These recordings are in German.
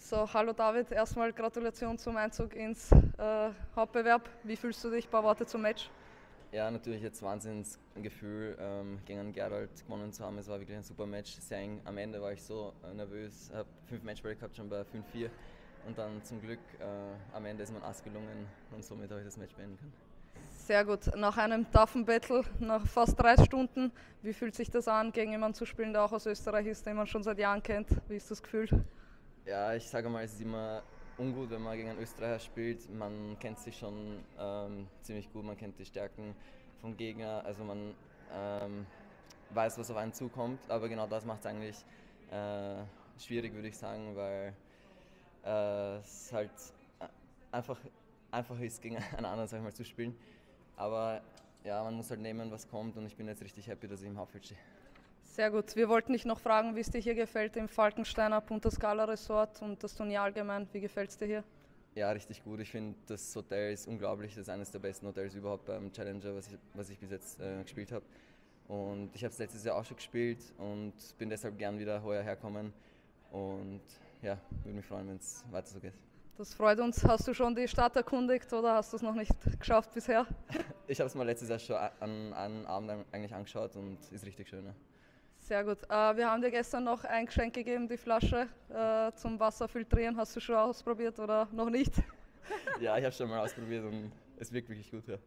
So, hallo David, erstmal Gratulation zum Einzug ins Hauptbewerb. Wie fühlst du dich? Ein paar Worte zum Match? Ja, natürlich jetzt Wahnsinnsgefühl, gegen Gerald gewonnen zu haben. Es war wirklich ein super Match, sehr eng. Am Ende war ich so nervös, habe 5 Matchbälle gehabt, schon bei 5-4. Und dann zum Glück am Ende ist mein Ass gelungen und somit habe ich das Match beenden können. Sehr gut. Nach einem toughen Battle, nach fast 3 Stunden, wie fühlt sich das an, gegen jemanden zu spielen, der auch aus Österreich ist, den man schon seit Jahren kennt? Wie ist das Gefühl? Ja, ich sage mal, es ist immer ungut, wenn man gegen einen Österreicher spielt. Man kennt sich schon ziemlich gut, man kennt die Stärken vom Gegner, also man weiß, was auf einen zukommt. Aber genau das macht es eigentlich schwierig, würde ich sagen, weil es halt einfach einfacher ist, gegen einen anderen, sag ich mal, zu spielen. Aber ja, man muss halt nehmen, was kommt, und ich bin jetzt richtig happy, dass ich im Hauptfeld stehe. Sehr gut. Wir wollten dich noch fragen, wie es dir hier gefällt im Falkensteiner Punta Scala Resort und das Turnier allgemein. Wie gefällt es dir hier? Ja, richtig gut. Ich finde, das Hotel ist unglaublich. Das ist eines der besten Hotels überhaupt beim Challenger, was ich bis jetzt gespielt habe. Und ich habe es letztes Jahr auch schon gespielt und bin deshalb gern wieder heuer herkommen. Und ja, würde mich freuen, wenn es weiter so geht. Das freut uns. Hast du schon die Stadt erkundigt oder hast du es noch nicht geschafft bisher? Ich habe es mal letztes Jahr schon an einem Abend eigentlich angeschaut und ist richtig schön. Ja. Sehr gut. Wir haben dir gestern noch ein Geschenk gegeben, die Flasche zum Wasser filtrieren. Hast du schon ausprobiert oder noch nicht? Ja, ich habe es schon mal ausprobiert und es wirkt wirklich gut. Ja.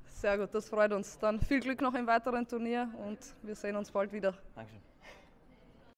Sehr gut, das freut uns. Dann viel Glück noch im weiteren Turnier und wir sehen uns bald wieder. Dankeschön.